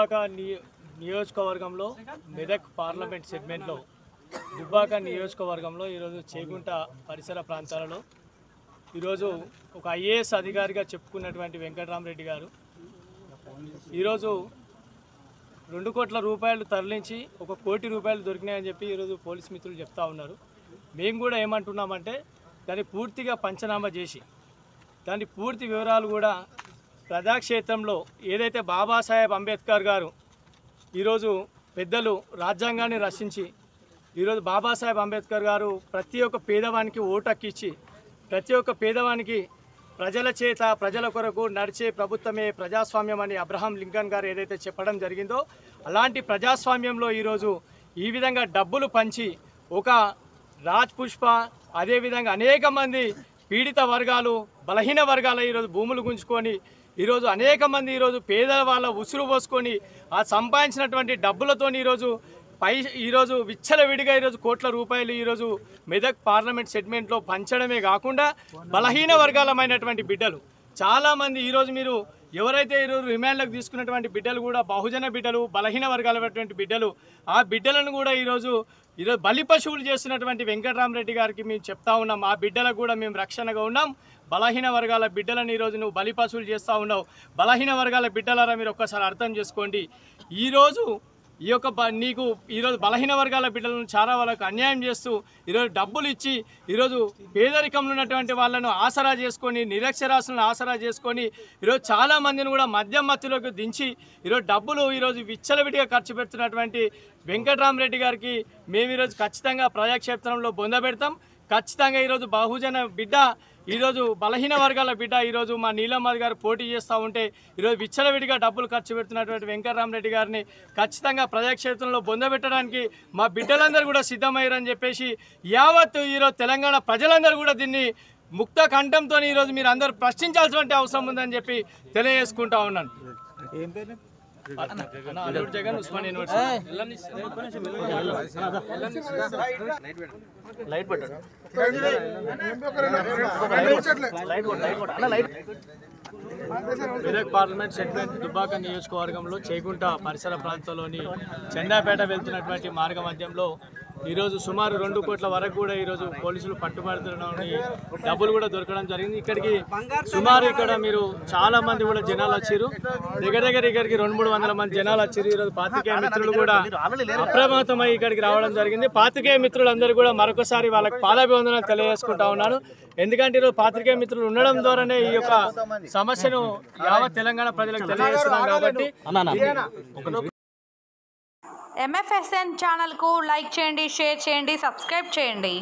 దుబ్బాక నియోజకవర్గంలో మెదక్ పార్లమెంట్ సెగ్మెంట్లో దుబ్బాక నియోజకవర్గంలో ఈరోజు చేగుంట పరిసర ప్రాంతాలలో ఈరోజు ఒక ఐఏఎస్ అధికారిగా చెప్పుకున్నటువంటి వెంకటరామరెడ్డి గారు ఈరోజు 2 కోట్ల రూపాయలు తరలించి 1 కోటి రూపాయలు దొరికినాయని చెప్పి ఈరోజు పోలీస్ మిత్రులు చెప్తా ఉన్నారు. మేము కూడా ఏమంటున్నామంటే దాన్ని పూర్తిగా పంచనామా చేసి దాని పూర్తి వివరాలు కూడా ప్రజాక్షేత్రంలో ఏదైతే బాబాసాహెబ్ అంబేద్కర్ గారు ఈరోజు పెద్దలు రాజ్యాంగాన్ని రచించి ఈరోజు బాబాసాహెబ్ అంబేద్కర్ గారు ప్రతి ఒక్క పేదవానికి ఓటు హక్కిచ్చి ప్రతి ఒక్క పేదవానికి ప్రజల చేత ప్రజల కొరకు నడిచే ప్రభుత్వమే ప్రజాస్వామ్యం అని అబ్రహాం లింకన్ గారు ఏదైతే చెప్పడం జరిగిందో అలాంటి ప్రజాస్వామ్యంలో ఈరోజు ఈ విధంగా డబ్బులు పంచి ఒక రాజ్ పుష్ప అదేవిధంగా అనేక మంది పీడిత వర్గాలు బలహీన వర్గాల ఈరోజు భూములు గుంజుకొని ఈరోజు అనేక మంది ఈరోజు పేదల వాళ్ళ ఉసురు పోసుకొని ఆ సంపాదించినటువంటి డబ్బులతో ఈరోజు విచ్చలవిడిగా ఈరోజు కోట్ల రూపాయలు ఈరోజు మెదక్ పార్లమెంట్ సెగ్మెంట్లో పంచడమే కాకుండా బలహీన వర్గాలమైనటువంటి బిడ్డలు చాలామంది ఈరోజు మీరు ఎవరైతే ఈరోజు రిమాండ్లకు తీసుకున్నటువంటి బిడ్డలు కూడా బహుజన బిడ్డలు బలహీన వర్గాలైనటువంటి బిడ్డలు ఆ బిడ్డలను కూడా ఈరోజు బలి పశువులు చేస్తున్నటువంటి వెంకటరామరెడ్డి గారికి మేము చెప్తా ఉన్నాం. ఆ బిడ్డలకు కూడా మేము రక్షణగా ఉన్నాం. బలహీన వర్గాల బిడ్డలను ఈరోజు నువ్వు బలి పశువులు చేస్తూ ఉన్నావు. బలహీన వర్గాల బిడ్డలారా మీరు ఒక్కసారి అర్థం చేసుకోండి. ఈరోజు నీకు ఈరోజు బలహీన వర్గాల బిడ్డలను చాలా వాళ్ళకు అన్యాయం చేస్తూ ఈరోజు డబ్బులు ఇచ్చి ఈరోజు పేదరికంలో ఉన్నటువంటి వాళ్ళను ఆసరా చేసుకొని నిరక్షరాస్యులను ఆసరా చేసుకొని ఈరోజు చాలామందిని కూడా మద్యం మత్తులోకి దించి ఈరోజు డబ్బులు ఈరోజు విచ్చలవిడిగా ఖర్చు పెడుతున్నటువంటి వెంకటరామరెడ్డి గారికి మేము ఈరోజు ఖచ్చితంగా ప్రజాక్షేత్రంలో బొందబెడతాం. ఖచ్చితంగా ఈరోజు బహుజన బిడ్డ ఈరోజు బలహీన వర్గాల బిడ్డ ఈరోజు మా నీలమ్మ గారు పోటీ చేస్తూ ఉంటే ఈరోజు విచ్చలవిడిగా డబ్బులు ఖర్చు పెడుతున్నటువంటి వెంకటరామరెడ్డి గారిని ఖచ్చితంగా ప్రజాక్షేత్రంలో బొందబెట్టడానికి మా బిడ్డలందరూ కూడా సిద్ధమయ్యారని చెప్పేసి యావత్తు ఈరోజు తెలంగాణ ప్రజలందరూ కూడా దీన్ని ముక్త కంఠంతో ఈరోజు మీరు అందరూ ప్రశ్నించాల్సిన అవసరం ఉందని చెప్పి తెలియజేసుకుంటా ఉన్నాను. జగన్ ఉస్మాన్ మెదక్ పార్లమెంట్ సెగ్మెంట్ దుబ్బాక నియోజకవర్గంలో చేగుంట పరిసర ప్రాంతంలోని చెండాపేట వెళ్తున్నటువంటి మార్గ మధ్యంలో ఈరోజు సుమారు 2 కోట్ల వరకు కూడా ఈరోజు పోలీసులు పట్టుబడుతున్న డబ్బులు కూడా దొరకడం జరిగింది. ఇక్కడికి సుమారు ఇక్కడ మీరు చాలా మంది కూడా జనాలు వచ్చారు. దగ్గర ఇక్కడికి 200-300 మంది జనాలు వచ్చారు. ఈరోజు పాత్రికేయ మిత్రులు కూడా అప్రమత్తమై ఇక్కడికి రావడం జరిగింది. పాత్రికేయ మిత్రులందరూ కూడా మరొకసారి వాళ్ళకి పాదాభివందనాలు తెలియజేసుకుంటా ఉన్నాను. ఎందుకంటే ఈరోజు పాత్రికేయ మిత్రులు ఉండడం ద్వారానే ఈ యొక్క సమస్యను యావత్ తెలంగాణ ప్రజలకు తెలియజేస్తున్నాం. కాబట్టి MFSN ఛానల్కు లైక్ చేయండి, షేర్ చేయండి, సబ్స్క్రైబ్ చేయండి.